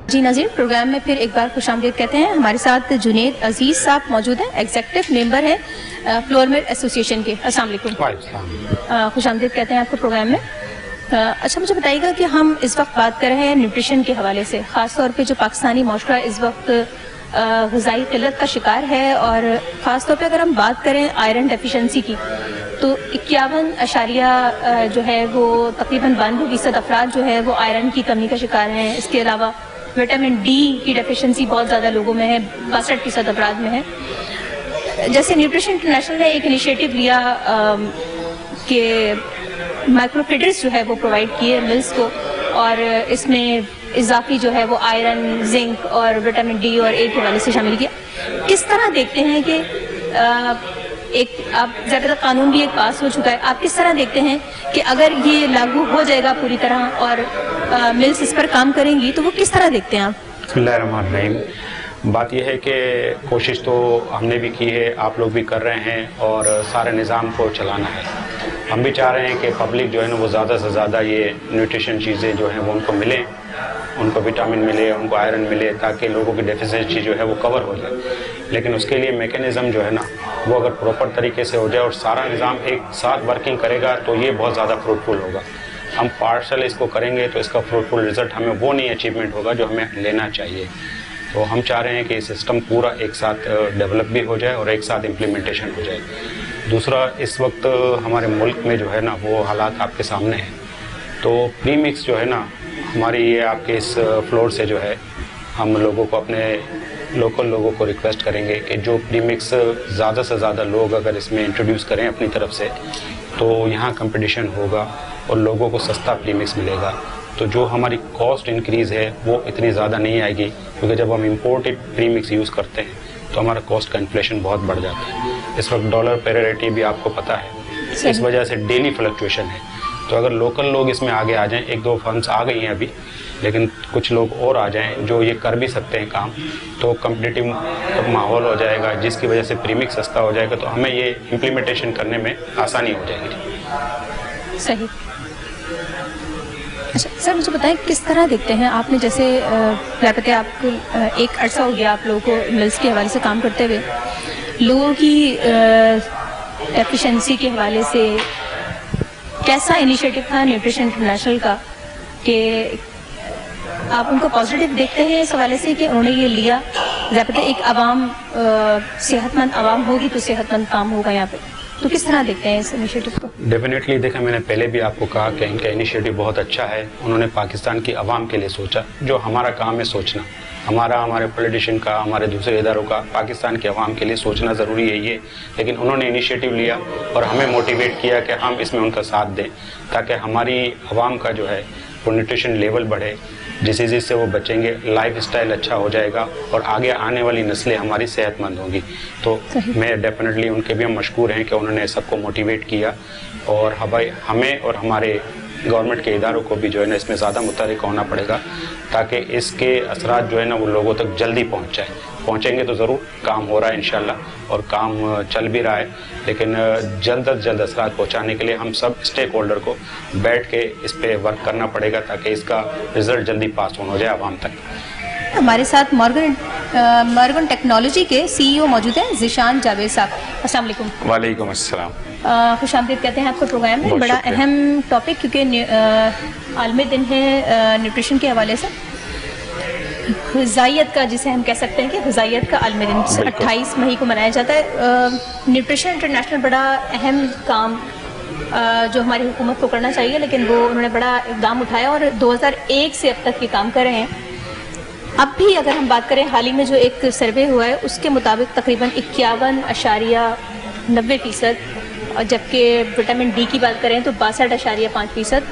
جی ناظرین، پروگرام میں پھر ایک بار خوش آمدید کہتے ہیں. ہمارے ساتھ جنید عزیز صاحب موجود ہیں، ایگزیکٹو ممبر ہیں فلور مل ایسوسیشن کے. السلام علیکم. خوش آمدید کہتے ہیں آپ کو پروگرام میں. اچھا مجھے بتائیے گا کہ ہم اس وقت بات کر رہے ہیں نیوٹریشن کے حوالے سے، خاص طور پہ جو پاکستانی معاشرہ اس وقت غذائی قلت کا شکار ہے، اور خاص طور پہ اگر ہم بات کریں آئرن ڈیفیشنسی کی تو 51 جو ہے وہ تقریباً 92% افراد جو ہے وہ آئرن کی کمی کا شکار ہیں. اس کے علاوہ وٹامن ڈی کی ڈیفیشنسی بہت زیادہ لوگوں میں ہے، 62% افراد میں ہے. جیسے نیوٹریشن انٹرنیشنل نے ایک انیشیٹو لیا کہ مائکرو فیڈرز جو ہے وہ پرووائڈ کیے ملز کو، اور اس میں اضافی جو ہے وہ آئرن، زنک اور وٹامن ڈی اور اے کے حوالے سے شامل کیا. کس طرح دیکھتے ہیں کہ ایک آپ زیادہ قانون بھی ایک پاس ہو چکا ہے، آپ کس طرح دیکھتے ہیں کہ اگر یہ لاگو ہو جائے گا پوری طرح اور ملز اس پر کام کریں گی تو وہ کس طرح دیکھتے ہیں آپ؟ بسم اللہ الرحمن الرحیم. بات یہ ہے کہ کوشش تو ہم نے بھی کی ہے، آپ لوگ بھی کر رہے ہیں، اور سارے نظام کو چلانا ہے. ہم بھی چاہ رہے ہیں کہ پبلک جو ہے نا وہ زیادہ سے زیادہ یہ نیوٹریشن چیزیں جو ہیں وہ ان کو ملیں، ان کو وٹامن ملے، ان کو آئرن ملے، تاکہ لوگوں کی ڈیفیشنسی جو ہے وہ کور ہو جائے. لیکن اس کے لیے میکینزم جو ہے نا وہ اگر پراپر طریقے سے ہو جائے اور سارا نظام ایک ساتھ ورکنگ کرے گا تو یہ بہت زیادہ فروٹفل ہوگا. ہم پارشل اس کو کریں گے تو اس کا فروٹفل رزلٹ ہمیں وہ نہیں اچیومنٹ ہوگا جو ہمیں لینا چاہیے. تو ہم چاہ رہے ہیں کہ یہ سسٹم پورا ایک ساتھ ڈیولپ بھی ہو جائے اور ایک ساتھ امپلیمنٹیشن ہو جائے. دوسرا، اس وقت ہمارے ملک میں جو ہے نا وہ حالات آپ کے سامنے ہیں. تو پری مکس جو ہے نا ہماری یہ آپ کے اس فلور سے جو ہے ہم لوگوں کو، اپنے لوکل لوگوں کو ریکویسٹ کریں گے کہ جو پری مکس زیادہ سے زیادہ لوگ اگر اس میں انٹروڈیوس کریں اپنی طرف سے تو یہاں کمپٹیشن ہوگا اور لوگوں کو سستا پری مکس ملے گا. تو جو ہماری کاسٹ انکریز ہے وہ اتنی زیادہ نہیں آئے گی، کیونکہ جب ہم امپورٹڈ پری مکس یوز کرتے ہیں تو ہمارا کاسٹ کا انفلیشن بہت بڑھ جاتا ہے. اس وقت ڈالر پیریٹی بھی آپ کو پتہ ہے، اس وجہ سے ڈیلی فلکچویشن ہے. تو اگر لوکل لوگ اس میں آگے آ جائیں، ایک دو فرمز آ گئی ہیں ابھی، لیکن کچھ لوگ اور آ جائیں جو یہ کر بھی سکتے ہیں کام، تو کمپٹیٹیو ماحول ہو جائے گا جس کی وجہ سے پری مکس سستا ہو جائے گا، تو ہمیں یہ امپلیمنٹیشن کرنے میں آسانی ہو جائے گی. صحیح. اچھا سر مجھے بتائیں کس طرح دیکھتے ہیں آپ نے، جیسے پتہ ہے آپ کو ایک عرصہ ہو گیا آپ لوگوں کو ملز کے حوالے سے کام کرتے ہوئے، لوگوں کی ایفیشنسی کے حوالے سے کیسا انیشیٹو تھا نیوٹریشن انٹرنیشنل کا کہ آپ ان کو پازیٹیو دیکھتے ہیں اس حوالے سے کہ انہوں نے یہ لیا؟ ضابطہ ایک عوام، صحت مند عوام ہوگی تو صحت مند کام ہوگا یہاں پہ، تو کس طرح دیکھتے ہیں اس انیشیٹو کو؟ ڈیفینیٹلی دیکھیں، میں نے پہلے بھی آپ کو کہا کہ ان کا انیشیٹو بہت اچھا ہے. انہوں نے پاکستان کی عوام کے لیے سوچا، جو ہمارا کام ہے سوچنا، ہمارے پولیٹیشین کا، ہمارے دوسرے اداروں کا، پاکستان کے عوام کے لیے سوچنا ضروری ہے یہ. لیکن انہوں نے انیشیٹو لیا اور ہمیں موٹیویٹ کیا کہ ہم اس میں ان کا ساتھ دیں، تاکہ ہماری عوام کا جو ہے وہ نیوٹریشن لیول بڑھے، ڈیزیز سے وہ بچیں گے، لائف اسٹائل اچھا ہو جائے گا اور آگے آنے والی نسلیں ہماری صحت مند ہوں گی. تو میں ڈیفینیٹلی ان کے بھی ہم مشکور ہیں کہ انہوں نے سب کو موٹیویٹ کیا، اور ہمیں اور ہمارے گورنمنٹ کے اداروں کو بھی جو ہے نا اس میں زیادہ متحرک ہونا پڑے گا، تاکہ اس کے اثرات جو ہے نا وہ لوگوں تک جلدی پہنچیں گے. تو ضرور کام ہو رہا ہے انشاءاللہ، اور کام چل بھی رہا ہے، لیکن جلد از جلد اثرات پہنچانے کے لیے ہم سب اسٹیک ہولڈر کو بیٹھ کے اس پہ ورک کرنا پڑے گا، تاکہ اس کا رزلٹ جلدی پاس ہو جائے عوام تک. ہمارے ساتھ مارگن ٹیکنالوجی کے سی ای او موجود ہیں ذیشان جاوید صاحب. السلام علیکم. وعلیکم السلام. خوش آمدید کہتے ہیں آپ کو پروگرام میں. بڑا اہم ٹاپک، کیونکہ عالمی دن ہے نیوٹریشن کے حوالے سے، غذائیت کا، جسے ہم کہہ سکتے ہیں کہ غذائیت کا عالمی دن 28 مئی کو منایا جاتا ہے. نیوٹریشن انٹرنیشنل بڑا اہم کام جو ہماری حکومت کو کرنا چاہیے، لیکن وہ انہوں نے بڑا اقدام اٹھایا اور 2001 سے اب تک یہ کام کر رہے ہیں. اب بھی اگر ہم بات کریں، حال ہی میں جو ایک سروے ہوا ہے اس کے مطابق تقریباً 51.90%، اور جبکہ وٹامن ڈی کی بات کریں تو 62.5%،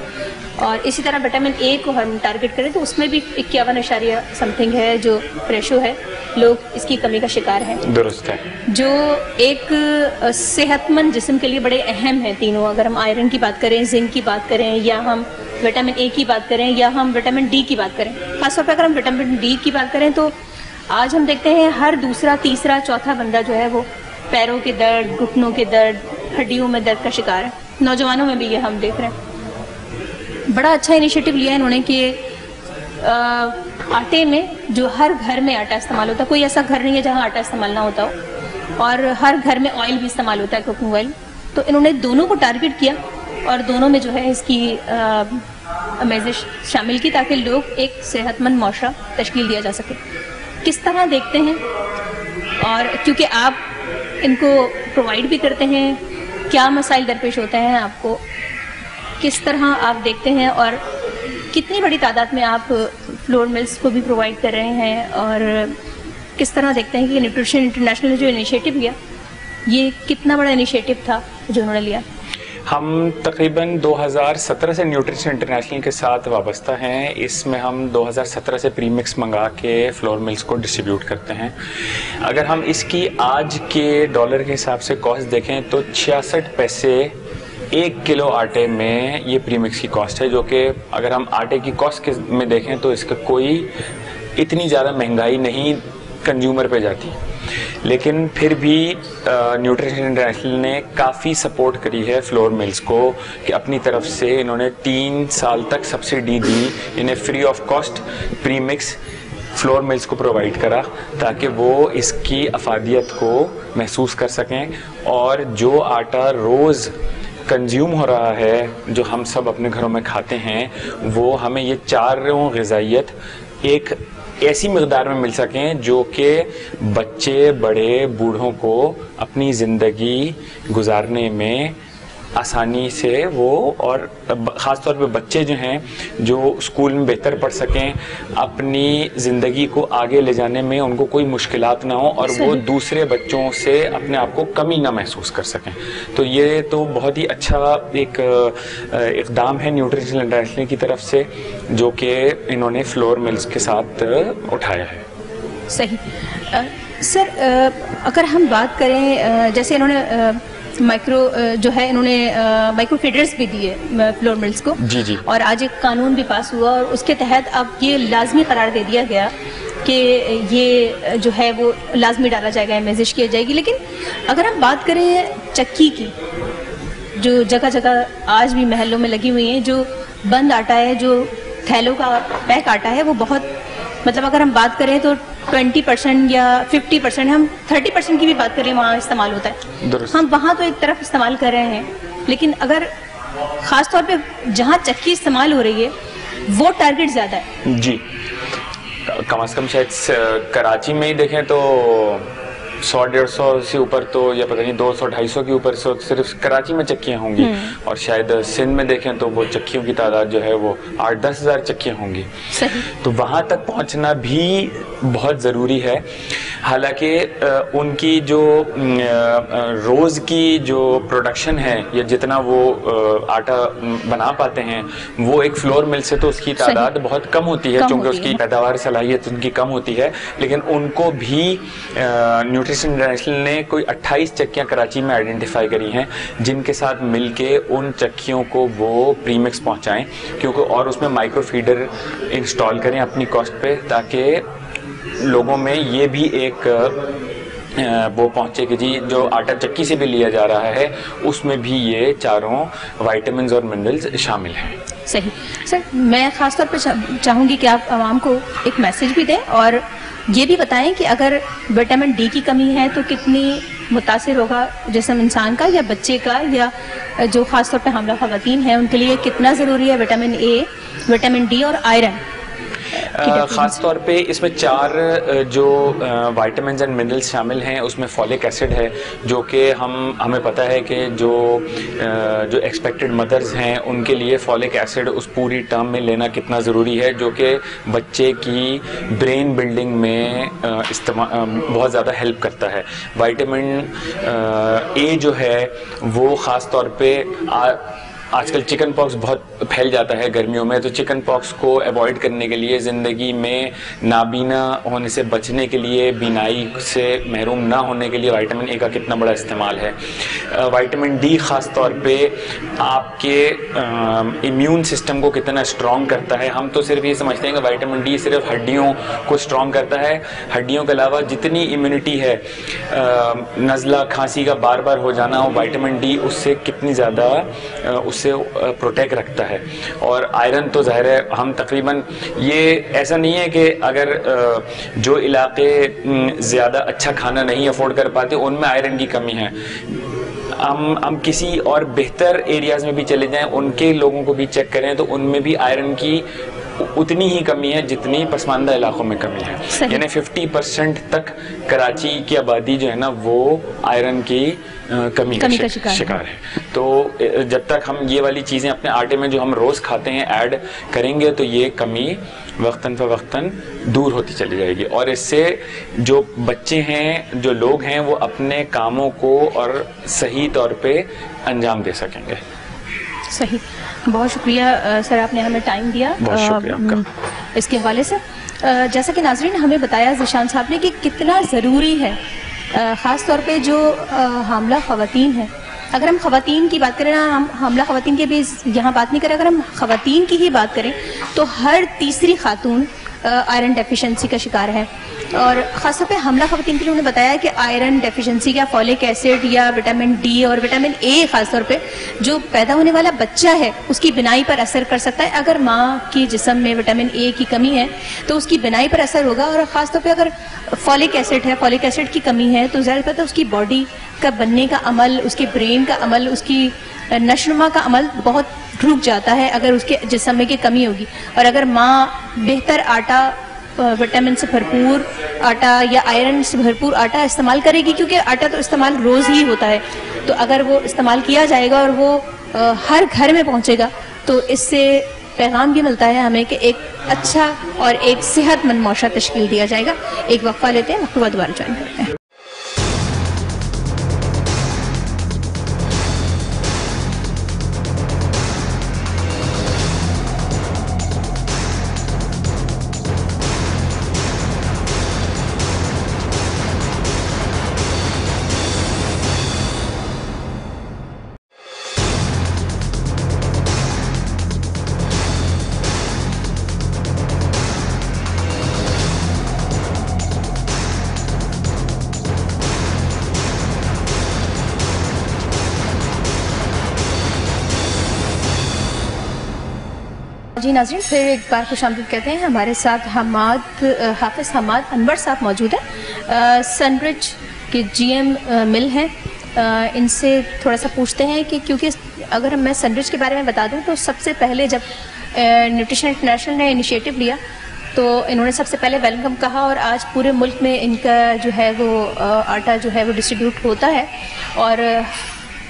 اور اسی طرح وٹامن اے کو ہم ٹارگٹ کریں تو اس میں بھی 51 سمتھنگ ہے جو ریشو ہے، لوگ اس کی کمی کا شکار ہیں. درست ہے. جو ایک صحت مند جسم کے لیے بڑے اہم ہیں تینوں. اگر ہم آئرن کی بات کریں، زنک کی بات کریں، یا ہم وٹامن اے کی بات کریں، یا ہم وٹامن ڈی کی بات کریں. خاص طور پہ اگر ہم وٹامن ڈی کی بات کریں تو آج ہم دیکھتے ہیں ہر دوسرا تیسرا چوتھا بندہ جو ہے وہ پیروں کے درد، گھٹنوں کے درد، ہڈیوں میں درد کا شکار ہے. نوجوانوں میں بھی یہ ہم دیکھ رہے ہیں. بڑا اچھا انیشیٹو لیا ہے انہوں نے کہ آٹے میں جو ہر گھر میں آٹا استعمال ہوتا ہے, کوئی ایسا گھر نہیں ہے جہاں آٹا استعمال نہ ہوتا ہو, اور ہر گھر میں آئل بھی استعمال ہوتا ہے, کوکنگ آئل. تو انہوں نے دونوں کو ٹارگٹ کیا اور دونوں میں جو ہے اس کی آمیزش شامل کی تاکہ لوگ ایک صحت مند معاشرہ تشکیل دیا جا سکے. کس طرح دیکھتے ہیں, اور کیونکہ آپ ان کو پرووائڈ بھی کرتے ہیں, کیا مسائل درپیش ہوتے ہیں آپ کو, کس طرح آپ دیکھتے ہیں, اور کتنی بڑی تعداد میں آپ فلور ملز کو بھی پرووائڈ کر رہے ہیں, اور کس طرح دیکھتے ہیں کہ نیوٹریشن انٹرنیشنل نے جو انیشیٹو لیا یہ کتنا بڑا انیشیٹو تھا جو انہوں نے لیا؟ ہم تقریباً 2017 سے نیوٹریشن انٹرنیشنل کے ساتھ وابستہ ہیں. اس میں ہم 2017 سے پری مکس منگا کے فلور ملز کو ڈسٹریبیوٹ کرتے ہیں. اگر ہم اس کی آج کے ڈالر کے حساب سے کاسٹ دیکھیں تو 66 پیسے 1 کلو آٹے میں یہ پری مکس کی کاسٹ ہے, جو کہ اگر ہم آٹے کی کاسٹ میں دیکھیں تو اس کا کوئی اتنی زیادہ مہنگائی نہیں کنزیومر پہ جاتی. لیکن پھر بھی نیوٹریشن انٹرنیشنل نے کافی سپورٹ کری ہے فلور ملز کو کہ اپنی طرف سے انہوں نے 3 سال تک سبسڈی دی, انہیں free of cost premix flour mills کو پرووائڈ کرا تاکہ وہ اس کی افادیت کو محسوس کر سکیں. اور جو آٹا روز کنزیوم ہو رہا ہے جو ہم سب اپنے گھروں میں کھاتے ہیں, وہ ہمیں یہ چاروں غذائیت ایک ایسی مقدار میں مل سکیں جو کہ بچے بڑے بوڑھوں کو اپنی زندگی گزارنے میں آسانی سے وہ, اور خاص طور پہ بچے جو ہیں جو اسکول میں بہتر پڑھ سکیں, اپنی زندگی کو آگے لے جانے میں ان کو کوئی مشکلات نہ ہوں, اور وہ دوسرے بچوں سے اپنے آپ کو کمی نہ محسوس کر سکیں. تو یہ تو بہت ہی اچھا ایک اقدام ہے نیوٹریشن انٹرنیشنل کی طرف سے جو کہ انہوں نے فلور ملز کے ساتھ اٹھایا ہے. صحیح. سر اگر ہم بات کریں جیسے انہوں نے مائکرو جو ہے انہوں نے مائکرو فیڈرز بھی دیے فلور ملز کو, جی, اور آج ایک قانون بھی پاس ہوا اور اس کے تحت اب یہ لازمی قرار دے دیا گیا کہ یہ جو ہے وہ لازمی ڈالا جائے گا, آمیزش کی جائے گی. لیکن اگر ہم بات کریں چکی کی, جو جگہ جگہ آج بھی محلوں میں لگی ہوئی ہیں, جو بند آٹا ہے, جو تھیلوں کا پیک آٹا ہے, وہ بہت مطلب اگر ہم بات کریں تو 20% یا 50%, ہم 30% کی بھی بات کریں وہاں استعمال ہوتا ہے. ہم وہاں تو ایک طرف استعمال کر رہے ہیں, لیکن اگر خاص طور پہ جہاں چکی استعمال ہو رہی ہے وہ ٹارگٹ زیادہ ہے. جی, کم از کم شاید کراچی میں ہی دیکھیں تو 100-150 سے اوپر تو, یا پتہ نہیں 200-250 کے اوپر صرف کراچی میں چکیاں ہوں گی, اور شاید سندھ میں دیکھیں تو وہ چکیوں کی تعداد جو ہے وہ 8-10 ہزار چکیاں ہوں گی. تو وہاں تک پہنچنا بھی بہت ضروری ہے. حالانکہ ان کی جو روز کی جو پروڈکشن ہے یا جتنا وہ آٹا بنا پاتے ہیں وہ ایک فلور مل سے تو اس کی تعداد بہت کم ہوتی ہے, چونکہ اس کی پیداوار صلاحیت ان کی کم ہوتی ہے. لیکن ان کو بھی نیوٹریشن انٹرنیشنل نے کوئی 28 چکیاں کراچی میں آئیڈینٹیفائی کری ہیں جن کے ساتھ مل کے ان چکیوں کو وہ پری مکس پہنچائیں, کیونکہ اور اس میں مائکرو فیڈر انسٹال کریں اپنی کاسٹ پہ, تاکہ لوگوں میں یہ بھی ایک وہ پہنچے کہ جی جو آٹا چکی سے بھی لیا جا رہا ہے اس میں بھی یہ چاروں وائٹامنز اور منرلز شامل ہیں. صحیح. سر میں خاص طور پہ چاہوں گی کہ آپ عوام کو ایک میسج بھی دیں اور یہ بھی بتائیں کہ اگر وٹامن ڈی کی کمی ہے تو کتنی متاثر ہوگا جسم انسان کا یا بچے کا, یا جو خاص طور پہ حاملہ خواتین ہیں ان کے لیے کتنا ضروری ہے وٹامن اے, وٹامن ڈی اور آئرن. خاص طور پہ اس میں 4 جو وائٹامنز اینڈ منرلز شامل ہیں. اس میں فولک ایسڈ ہے جو کہ ہمیں پتہ ہے کہ جو ایکسپیکٹڈ مدرز ہیں ان کے لیے فولک ایسڈ اس پوری ٹرم میں لینا کتنا ضروری ہے, جو کہ بچے کی برین بلڈنگ میں بہت زیادہ ہیلپ کرتا ہے. وائٹامن اے جو ہے وہ خاص طور پہ آج کل چکن پاکس بہت پھیل جاتا ہے گرمیوں میں, تو چکن پاکس کو ایوائڈ کرنے کے لیے, زندگی میں نابینا ہونے سے بچنے کے لیے, بینائی سے محروم نہ ہونے کے لیے وائٹامن اے کا کتنا بڑا استعمال ہے. وائٹامن ڈی خاص طور پہ آپ کے امیون سسٹم کو کتنا اسٹرانگ کرتا ہے. ہم تو صرف یہ سمجھتے ہیں کہ وائٹامن ڈی صرف ہڈیوں کو اسٹرانگ کرتا ہے, ہڈیوں کے علاوہ جتنی امیونٹی ہے, نزلہ کھانسی کا بار بار ہو جانا, وائٹامن ڈی اس سے کتنی زیادہ اس سے پروٹیکٹ رکھتا ہے. اور آئرن تو ظاہر ہے ہم تقریباً یہ ایسا نہیں ہے کہ اگر جو علاقے زیادہ اچھا کھانا نہیں افورڈ کر پاتے ان میں آئرن کی کمی ہے. ہم کسی اور بہتر ایریاز میں بھی چلے جائیں, ان کے لوگوں کو بھی چیک کریں تو ان میں بھی آئرن کی اتنی ہی کمی ہے جتنی پسماندہ علاقوں میں کمی ہے. یعنی 50% تک کراچی کی آبادی جو ہے نا وہ آئرن کی کمی کا شکار ہے. تو جب تک ہم یہ والی چیزیں اپنے آٹے میں جو ہم روز کھاتے ہیں ایڈ کریں گے تو یہ کمی وقتاً فوقتاً دور ہوتی چلی جائے گی, اور اس سے جو بچے ہیں, جو لوگ ہیں, وہ اپنے کاموں کو اور صحیح طور پہ انجام دے سکیں گے. صحیح, بہت شکریہ سر, آپ نے ہمیں ٹائم دیا اس کے حوالے سے. جیسا کہ ناظرین ہمیں بتایا ذیشان صاحب نے کہ کتنا ضروری ہے, خاص طور پہ جو حاملہ خواتین ہیں. اگر ہم خواتین کی بات کریں, ہم حاملہ خواتین کے بھی یہاں بات نہیں کریں, اگر ہم خواتین کی ہی بات کریں تو ہر تیسری خاتون آئرن ڈیفیشنسی کا شکار ہے. اور خاص طور پہ حاملہ خواتین کے لیے انہوں نے بتایا کہ آئرن ڈیفیشنسی کا فولک ایسڈ یا وٹامن ڈی اور وٹامن اے خاص طور پہ جو پیدا ہونے والا بچہ ہے اس کی بنائی پر اثر کر سکتا ہے. اگر ماں کی جسم میں وٹامن اے کی کمی ہے تو اس کی بنائی پر اثر ہوگا, اور خاص طور پہ اگر فولک ایسڈ ہے, فولک ایسڈ کی کمی ہے تو ظاہر بات ہے اس کی باڈی کا بننے کا عمل, اس کے برین کا عمل, اس کی نشوونما کا عمل بہت رک جاتا ہے اگر اس کے جسم میں کی کمی ہوگی. اور اگر ماں بہتر آٹا, وٹامن سے بھرپور آٹا یا آئرن سے بھرپور آٹا استعمال کرے گی, کیونکہ آٹا تو استعمال روز ہی ہوتا ہے, تو اگر وہ استعمال کیا جائے گا اور وہ ہر گھر میں پہنچے گا تو اس سے پیغام بھی ملتا ہے ہمیں کہ ایک اچھا اور ایک صحت مند معاشرہ تشکیل دیا جائے گا. ایک وقفہ لیتے ہیں, وقفہ دوبارہ جوائن کرتے ہیں. جی ناظرین, پھر ایک بار خوش آمدید کہتے ہیں. ہمارے ساتھ حافظ حماد انور صاحب موجود ہیں, سنرچ کے جی ایم مل ہیں. ان سے تھوڑا سا پوچھتے ہیں کہ کیونکہ اگر میں سنرچ کے بارے میں بتا دوں تو سب سے پہلے جب نیوٹریشن انٹرنیشنل نے انیشیٹو لیا تو انہوں نے سب سے پہلے ویلکم کہا, اور آج پورے ملک میں ان کا جو ہے وہ آٹا جو ہے وہ ڈسٹریبیوٹ ہوتا ہے, اور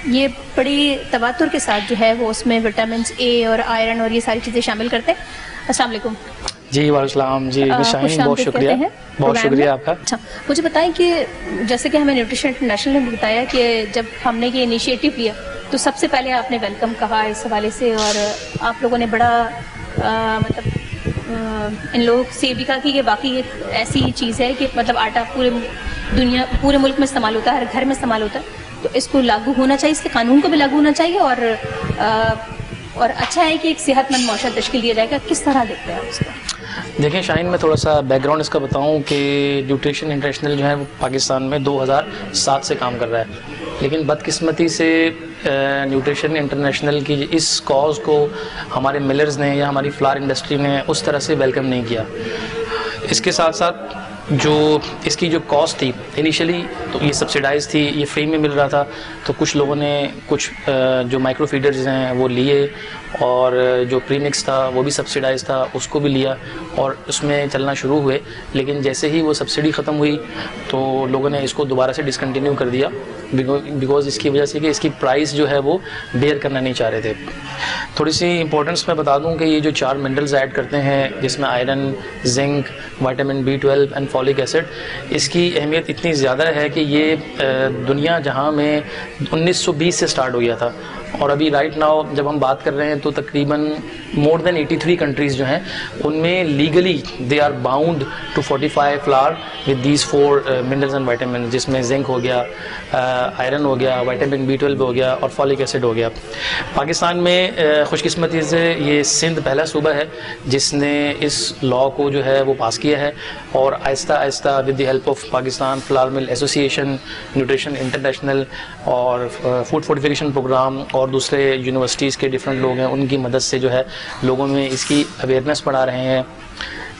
یہ بڑی تواتر کے ساتھ جو ہے وہ اس میں وٹامنس اے اور آئرن اور یہ ساری چیزیں شامل کرتے ہیں. السلام علیکم. جی وعلیکم السلام. جی شاہین, بہت شکریہ, بہت شکریہ آپ کا. اچھا, مجھے بتائیں کہ جیسے کہ ہمیں نیوٹریشن انٹرنیشنل نے بتایا کہ جب ہم نے یہ انیشیٹو لیا تو سب سے پہلے آپ نے ویلکم کہا اس حوالے سے, اور آپ لوگوں نے بڑا مطلب ان لوگوں سے بھی کہا کہ یہ واقعی ایک ایسی چیز ہے کہ مطلب آٹا پورے ملک میں استعمال ہوتا ہے, ہر گھر میں استعمال ہوتا ہے, تو اس کو لاگو ہونا چاہیے, اس کے قانون کو بھی لاگو ہونا چاہیے, اور اچھا ہے کہ ایک صحت مند معاشرہ تشکیل دیا جائے گا. کس طرح دیکھتے ہیں آپ اس کو؟ دیکھیں شاہین, میں تھوڑا سا بیک گراؤنڈ اس کا بتاؤں کہ نیوٹریشن انٹرنیشنل جو ہے وہ پاکستان میں 2007 سے کام کر رہا ہے, لیکن بدقسمتی سے نیوٹریشن انٹرنیشنل کی اس کاز کو ہمارے ملرز نے یا ہماری فلاور انڈسٹری نے اس طرح سے ویلکم نہیں کیا. اس کے ساتھ ساتھ جو اس کی جو کاسٹ تھی انیشلی تو یہ سبسیڈائز تھی, یہ فری میں مل رہا تھا, تو کچھ لوگوں نے کچھ جو مائکرو فیڈرز ہیں وہ لیے, اور جو پری مکس تھا وہ بھی سبسیڈائز تھا, اس کو بھی لیا اور اس میں چلنا شروع ہوئے. لیکن جیسے ہی وہ سبسڈی ختم ہوئی تو لوگوں نے اس کو دوبارہ سے ڈسکنٹینیو کر دیا, بیکاز اس کی وجہ سے کہ اس کی پرائز جو ہے وہ بیئر کرنا نہیں چاہ رہے تھے. تھوڑی سی امپورٹنس میں بتا دوں کہ یہ جو 4 منرلز ایڈ کرتے ہیں جس میں iron, zinc, vitamin B12 and folic acid, اس کی اہمیت اتنی زیادہ ہے کہ یہ دنیا جہاں میں 1920 سے سٹارٹ ہو گیا تھا, اور ابھی رائٹ ناؤ جب ہم بات کر رہے ہیں تو تقریباً مور دین 83 کنٹریز جو ہیں ان میں legally they are bound to fortify flour with these 4 minerals and vitamin, جس میں زنک ہو گیا, آئرن ہو گیا, وائٹامن B12 ہو گیا اور فولک ایسڈ ہو گیا. پاکستان میں خوش قسمتی سے یہ سندھ پہلا صوبہ ہے جس نے اس لاء کو جو ہے وہ پاس کیا ہے, اور آہستہ آہستہ with the help of Pakistan flower مل ایسوسی ایشن, نیوٹریشن انٹرنیشنل اور فوڈ فورٹیفیکیشن پروگرام اور اور دوسرے یونیورسٹیز کے ڈفرینٹ لوگ ہیں، ان کی مدد سے جو ہے لوگوں میں اس کی اویئرنیس بڑھا رہے ہیں.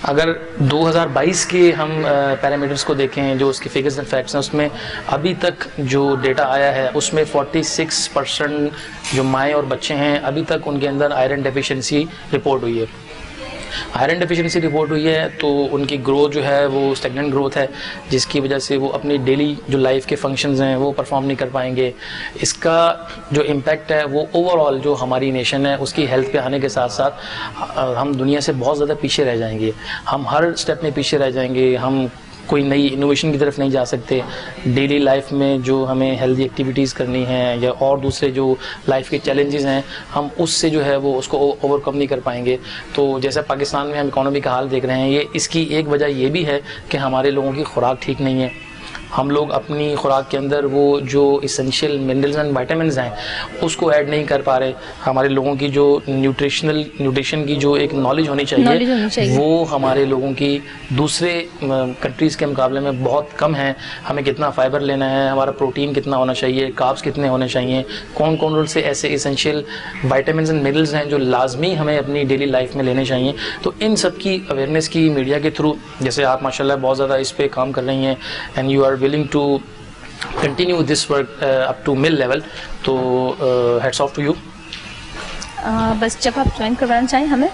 اگر 2022 کے ہم پیرامیٹرز کو دیکھیں جو اس کے فگرز اینڈ فیکٹس ہیں، اس میں ابھی تک جو ڈیٹا آیا ہے اس میں 46% جو مائیں اور بچے ہیں ابھی تک ان کے اندر آئرن ڈیفیشنسی رپورٹ ہوئی ہے. آئرن ڈیفیشنسی رپورٹ ہوئی ہے تو ان کی گروتھ جو ہے وہ اسٹیگننٹ گروتھ ہے، جس کی وجہ سے وہ اپنی ڈیلی جو لائف کے فنکشنز ہیں وہ پرفارم نہیں کر پائیں گے. اس کا جو امپیکٹ ہے وہ اوور آل جو ہماری نیشن ہے اس کی ہیلتھ پہ آنے کے ساتھ ساتھ ہم دنیا سے بہت زیادہ پیچھے رہ جائیں گے. ہم ہر اسٹیپ میں پیچھے رہ جائیں گے، ہم کوئی نئی انوویشن کی طرف نہیں جا سکتے. ڈیلی لائف میں جو ہمیں ہیلدی ایکٹیویٹیز کرنی ہیں یا اور دوسرے جو لائف کے چیلنجز ہیں ہم اس سے جو ہے وہ اس کو اوور کم نہیں کر پائیں گے. تو جیسا پاکستان میں ہم اکانومی کا حال دیکھ رہے ہیں، یہ اس کی ایک وجہ یہ بھی ہے کہ ہمارے لوگوں کی خوراک ٹھیک نہیں ہے. ہم لوگ اپنی خوراک کے اندر وہ جو اسینشیل منرلز اینڈ وائٹامنز ہیں اس کو ایڈ نہیں کر پا رہے. ہمارے لوگوں کی جو نیوٹریشن کی جو ایک نالج ہونی چاہیے وہ ہمارے لوگوں کی دوسرے کنٹریز کے مقابلے میں بہت کم ہے. ہمیں کتنا فائبر لینا ہے، ہمارا پروٹین کتنا ہونا چاہیے، کاربس کتنے ہونے چاہیے، کون کون سے ایسے اسینشیل وائٹامنز اینڈ منرلز ہیں جو لازمی ہمیں اپنی ڈیلی لائف میں لینے چاہیے. تو ان سب کی اویئرنیس کی میڈیا کے تھرو، جیسے آپ ماشاء اللہ بہت زیادہ اس پہ کام کر رہی ہیں and you are willing to continue this work up to mill level, تو hats off to you. بس جب آپ جوائن کروانا چاہیں ہمیں،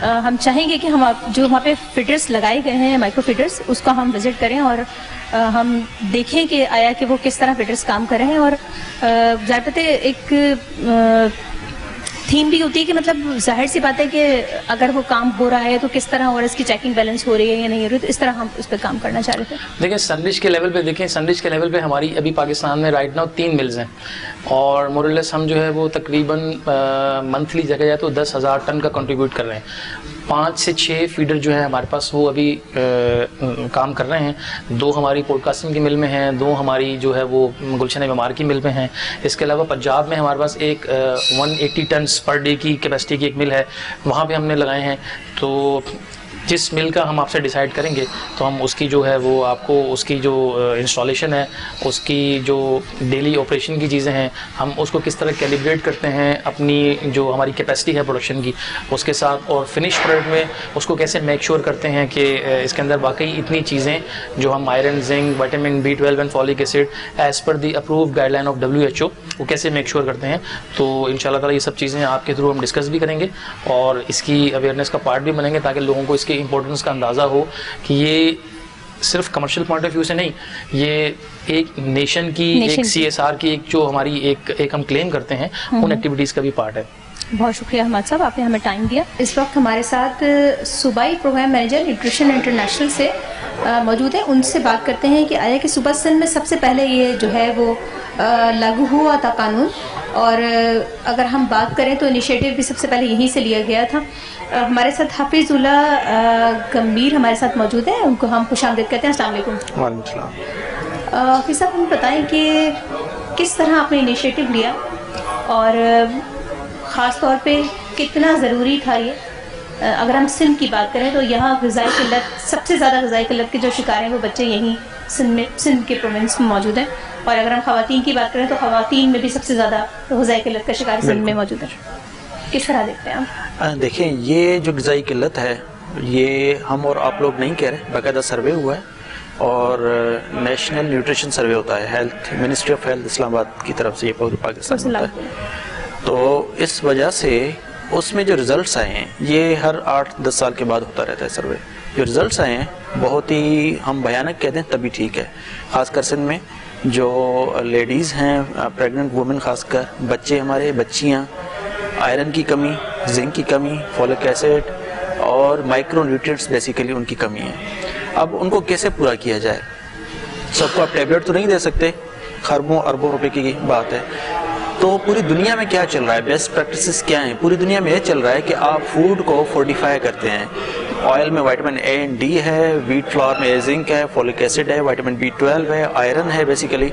ہم چاہیں گے کہ ہم جو وہاں پہ فیڈرز لگائے گئے ہیں مائکرو فیڈرز اس کو ہم وزٹ کریں اور ہم دیکھیں کہ آیا کہ وہ کس طرح فیڈرز کام کر رہے ہیں. اور ظاہر بات ہے ایک تھیم بھی ہوتی ہے کہ مطلب ظاہر سی بات ہے کہ اگر وہ کام ہو رہا ہے تو کس طرح اور اس کی چیکنگ بیلنس ہو رہی ہے یا نہیں ہو رہی، تو اس طرح ہم اس پہ کام کرنا چاہ رہے تھے. دیکھیں سنڈج کے لیول پہ ہماری ابھی پاکستان میں رائٹ ناؤ 3 ملز ہیں اور مورلیس ہم جو ہے وہ تقریباً منتھلی جگہ جائے تو 10,000 ٹن کا کنٹریبیوٹ کر رہے ہیں. 5 سے 6 فیڈر جو ہے ہمارے پاس وہ ابھی کام کر رہے ہیں. 2 ہماری پورٹ قاسم کی مل میں ہیں، 2 ہماری جو ہے وہ گلشن بیمار کی مل میں ہیں. اس کے علاوہ پنجاب میں ہمارے پاس ایک 180 ٹنس پر ڈے کی کیپیسٹی کی ایک مل ہے، وہاں پہ ہم نے لگائے ہیں. تو جس مل کا ہم آپ سے ڈیسائیڈ کریں گے تو ہم اس کی جو ہے وہ آپ کو اس کی جو انسٹالیشن ہے، اس کی جو ڈیلی آپریشن کی چیزیں ہیں، ہم اس کو کس طرح کیلیبریٹ کرتے ہیں اپنی جو ہماری کیپیسٹی ہے پروڈکشن کی اس کے ساتھ، اور فنش پروڈکٹ میں اس کو کیسے میک شور کرتے ہیں کہ اس کے اندر واقعی اتنی چیزیں جو ہم iron, zinc, vitamin B12 and folic acid as per the approved guideline of WHO وہ کیسے میک شور کرتے ہیں. تو ان شاء اللہ تعالیٰ یہ سب چیزیں آپ کے تھرو ہم ڈسکس بھی کریں گے اور اس کی اویئرنیس کا پارٹ بھی بنیں گے تاکہ لوگوں کو اس کی امپورٹنس کا اندازہ ہو کہ یہ صرف کمرشل پوائنٹ آف ویو سے نہیں، یہ ایک نیشن کی ایک CSR کی ایک جو ہماری ایک ہم کلیم کرتے ہیں ان ایکٹیویٹیز کا بھی پارٹ ہے. بہت شکریہ احمد صاحب، آپ نے ہمیں ٹائم دیا. اس وقت ہمارے ساتھ صوبائی پروگرام مینیجر نیوٹریشن انٹرنیشنل سے موجود ہیں. ان سے بات کرتے ہیں کہ آیا کہ صوبہ سندھ میں سب سے پہلے یہ جو ہے وہ لاگو ہوا تھا قانون، اور اگر ہم بات کریں تو انیشیٹو بھی سب سے پہلے یہیں سے لیا گیا تھا. ہمارے ساتھ حافظ اللہ گمبیر ہمارے ساتھ موجود ہیں، ان کو ہم خوش آمدید کہتے ہیں. السلام علیکم. وعلیکم السلام. حافظ صاحب ہمیں بتائیں کہ کس طرح آپ نے انیشیٹو لیا اور خاص طور پہ کتنا ضروری تھا یہ. اگر ہم سندھ کی بات کریں تو یہاں غذائی قلت، سب سے زیادہ غذائی قلت کے جو شکار ہیں وہ بچے یہیں سندھ کے پروونس میں موجود ہیں، اور اگر ہم خواتین کی بات کریں تو خواتین میں بھی سب سے زیادہ غذائی قلت کا شکار سندھ میں موجود ہے. کس طرح دیکھتے ہیں آپ؟ دیکھیں یہ جو غذائی قلت ہے یہ ہم اور آپ لوگ نہیں کہہ رہے، باقاعدہ سروے ہوا ہے اور نیشنل نیوٹریشن سروے ہوتا ہے، ہیلتھ منسٹری آف ہیلتھ اسلام آباد کی طرف سے یہ پورے پاکستان ہوتا ہے. تو اس وجہ سے اس میں جو ریزلٹس آئے ہیں یہ ہر 8-10 سال کے بعد ہوتا رہتا ہے سروے. جو ریزلٹس آئے ہیں بہت ہی ہم بھیانک کہتے ہیں تبھی ٹھیک ہے. خاص کر سندھ میں جو لیڈیز ہیں پریگننٹ وومن، خاص کر بچے ہمارے، بچیاں، آئرن کی کمی، زنک کی کمی، فولک ایسڈ اور مائکرو نیوٹرینٹس بیسیکلی ان کی کمی ہے. اب ان کو کیسے پورا کیا جائے؟ سب کو آپ ٹیبلٹ تو نہیں دے سکتے، خربوں اربوں روپے کی بات ہے. تو پوری دنیا میں کیا چل رہا ہے، بیسٹ پریکٹسز کیا ہیں؟ پوری دنیا میں یہ چل رہا ہے کہ آپ فوڈ کو فورٹیفائی کرتے ہیں. آئل میں وائٹامن A and D ہے، ویٹ فلاور میں زنک ہے، فولک ایسڈ ہے، وائٹامن B12 ہے، آئرن ہے بیسیکلی.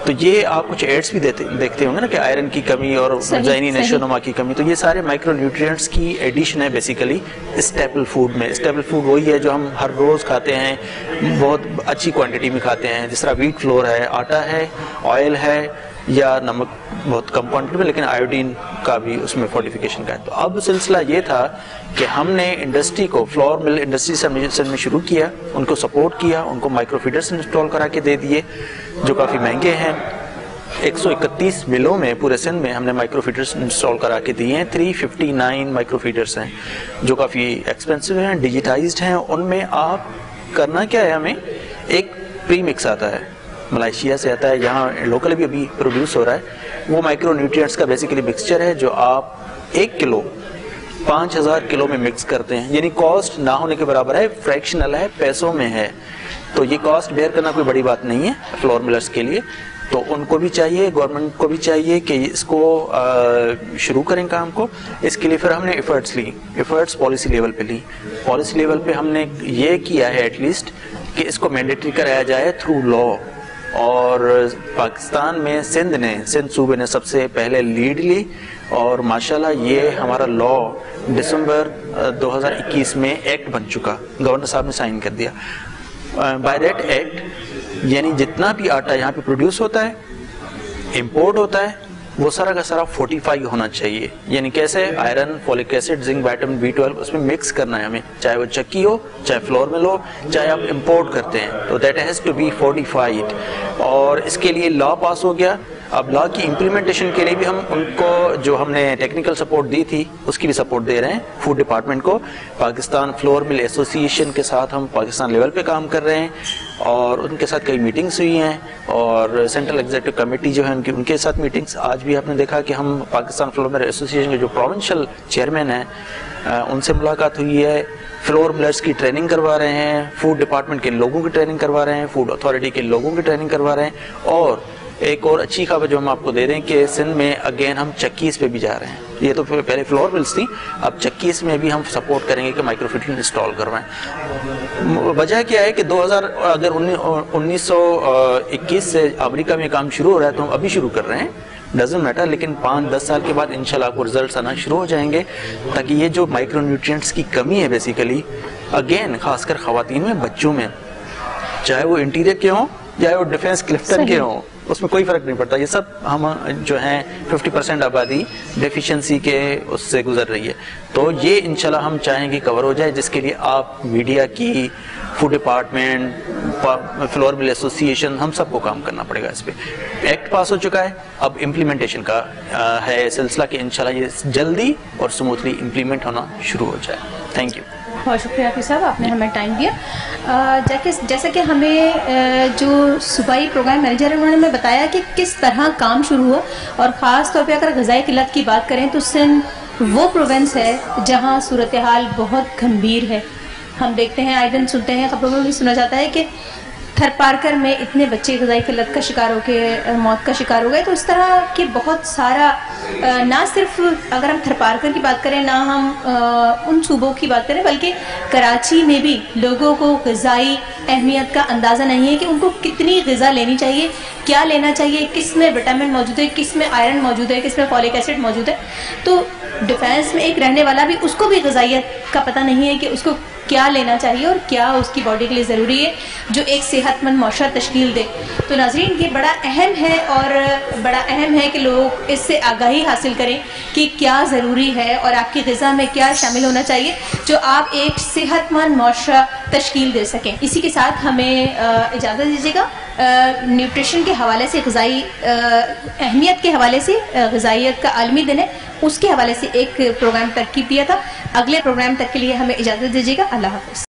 تو یہ آپ کچھ ایڈس بھی دیکھتے ہوں گے نا کہ آئرن کی کمی اور ذہنی نشو و نما کی کمی. تو یہ سارے مائکرو نیوٹرینٹس کی ایڈیشن ہے بیسیکلی اسٹیپل فوڈ میں. اسٹیپل فوڈ وہی ہے جو ہم ہر روز کھاتے ہیں، بہت اچھی کوانٹٹی میں کھاتے ہیں، جس طرح ویٹ فلور ہے، آٹا ہے، آئل ہے، یا نمک بہت کم کوانٹٹی میں لیکن آیوڈین کا بھی اس میں فورٹیفیکیشن کا ہے. تو اب سلسلہ یہ تھا کہ ہم نے انڈسٹری کو فلور مل انڈسٹری سے میں شروع کیا, ان کو سپورٹ کیا, ان کو مائکرو فیڈرز انسٹال کرا کے دے دیے جو کافی مہنگے ہیں. 131 ملوں میں پورے سندھ میں ہم نے مائکرو فیڈرز انسٹال کرا کے دیے ہیں. 359 مائکرو فیڈرز ہیں جو کافی ایکسپینسو ہیں, ڈیجیٹائزڈ ہیں. ان میں آپ کرنا کیا ہے, ہمیں ایک پری مکس آتا ہے, ملائیشیا سے آتا ہے, یہاں لوکل بھی ابھی پروڈیوس ہو رہا ہے. وہ مائکرو نیوٹریئنٹس کا بیسیکلی مکسچر ہے جو آپ 1 کلو 5000 کلو میں مکس کرتے ہیں. یعنی کاسٹ نہ ہونے کے برابر ہے, فریکشنل ہے, پیسوں میں ہے. تو یہ کاسٹ بیئر کرنا کوئی بڑی بات نہیں ہے فلور ملرز کے لیے. تو ان کو بھی چاہیے, گورنمنٹ کو بھی چاہیے کہ اس کو شروع کریں کام کو. اس کے لیے پھر ہم نے ایفرٹس پالیسی لیول پہ لی. پالیسی لیول پہ ہم نے یہ کیا ہے ایٹ لیسٹ کہ اس کو مینڈیٹری کرایا جائے تھرو لا. اور پاکستان میں سندھ صوبے نے سب سے پہلے لیڈ لی, اور ماشاءاللہ یہ ہمارا لا دسمبر 2021 میں ایکٹ بن چکا, گورنر صاحب نے سائن کر دیا. بائی دیٹ ایکٹ یعنی جتنا بھی آٹا یہاں پہ پروڈیوس ہوتا ہے, امپورٹ ہوتا ہے, وہ سارا کا سارا فورٹیفائی ہونا چاہیے. یعنی کیسے iron, folic acid, zinc, vitamin B12 اس میں مکس کرنا ہے ہمیں, چاہے وہ چکی ہو, چاہے فلور مل ہو, چاہے آپ امپورٹ کرتے ہیں, تو that has to be fortified. اور اس کے لیے لا پاس ہو گیا. اب لا کی امپلیمنٹیشن کے لیے بھی ہم ان کو جو ہم نے ٹیکنیکل سپورٹ دی تھی اس کی بھی سپورٹ دے رہے ہیں فوڈ ڈپارٹمنٹ کو. پاکستان فلور مل ایسوسی ایشن کے ساتھ ہم پاکستان لیول پہ کام کر رہے ہیں, اور ان کے ساتھ کئی میٹنگز ہوئی ہیں, اور سینٹرل ایگزیکٹو کمیٹی جو ہے ان کے ساتھ میٹنگز. آج بھی آپ نے دیکھا کہ ہم پاکستان فلور مل ایسوسی ایشن کے جو پروونشل چیئرمین ہیں ان سے ملاقات ہوئی ہے. فلور ملرز کی ٹریننگ کروا رہے ہیں, فوڈ ڈپارٹمنٹ کے لوگوں کی ٹریننگ کروا رہے ہیں, فوڈ اتھارٹی کے لوگوں کی ٹریننگ کروا رہے ہیں. اور ایک اور اچھی خبر جو ہم آپ کو دے رہے ہیں کہ سندھ میں اگین ہم چکیز پہ بھی جا رہے ہیں. یہ تو پہلے فلور ملز تھی, اب چکیز میں بھی ہم سپورٹ کریں گے کہ مائکرو فیڈر انسٹال کروائیں. وجہ کیا ہے کہ 1921 سے امریکہ میں کام شروع ہو رہا ہے, تو ہم ابھی شروع کر رہے ہیں, ڈزنٹ میٹر, لیکن 5-10 سال کے بعد انشاءاللہ آپ کو رزلٹس آنا شروع ہو جائیں گے, تاکہ یہ جو مائکرو نیوٹریئنٹس کی کمی ہے بیسیکلی اگین خاص کر خواتین میں, بچوں میں, چاہے وہ انٹیریئر کے ہوں چاہے وہ ڈیفینس کلفٹن کے ہوں, اس میں کوئی فرق نہیں پڑتا. یہ سب ہم جو ہیں 50% آبادی ڈیفیشنسی کے اس سے گزر رہی ہے. تو یہ انشاءاللہ ہم چاہیں گے کور ہو جائے, جس کے لیے آپ میڈیا کی, فوڈ ڈپارٹمنٹ, فلور مل ایسوسی ایشن, ہم سب کو کام کرنا پڑے گا اس پہ. ایکٹ پاس ہو چکا ہے, اب امپلیمنٹیشن کا ہے سلسلہ کہ انشاءاللہ یہ جلدی اور سموتھلی امپلیمنٹ ہونا شروع ہو جائے. Thank you. بہت شکریہ حافظ صاحب, آپ نے ہمیں ٹائم دیا. جیسا کہ ہمیں جو صوبائی پروگرام مینیجر ہیں انہوں نے ہمیں بتایا کہ کس طرح کام شروع ہوا, اور خاص طور پہ اگر غذائی قلت کی بات کریں تو سندھ وہ پروونس ہے جہاں صورتحال بہت گھمبیر ہے. ہم دیکھتے ہیں, آئے دن سنتے ہیں, خبروں میں بھی سنا جاتا ہے کہ تھر پارکر میں اتنے بچے غذائی قلت کا شکار ہو کے موت کا شکار ہو گئے. تو اس طرح کے بہت سارا, نہ صرف اگر ہم تھر پارکر کی بات کریں, نہ ہم ان صوبوں کی بات کریں, بلکہ کراچی میں بھی لوگوں کو غذائی اہمیت کا اندازہ نہیں ہے کہ ان کو کتنی غذا لینی چاہیے, کیا لینا چاہیے, کس میں وٹامن موجود ہے, کس میں آئرن موجود ہے, کس میں فولک ایسڈ موجود ہے. تو ڈیفینس میں ایک رہنے والا بھی, اس کو بھی غذائیت کا پتہ نہیں ہے کہ اس کو کیا لینا چاہیے اور کیا اس کی باڈی کے لیے ضروری ہے جو ایک صحت مند معاشرہ تشکیل دے. تو ناظرین, یہ بڑا اہم ہے, اور بڑا اہم ہے کہ لوگ اس سے آگاہی حاصل کریں کہ کیا ضروری ہے اور آپ کی غذا میں کیا شامل ہونا چاہیے جو آپ ایک صحت مند معاشرہ تشکیل دے سکیں. اسی کے ساتھ ہمیں اجازت دیجیے گا. نیوٹریشن کے حوالے سے, غذائی اہمیت کے حوالے سے, غذائیت کا عالمی دن ہے, اس کے حوالے سے ایک پروگرام ترکیب دیا تھا. اگلے پروگرام تک کے لیے ہمیں اجازت دیجیے گا. اللہ حافظ.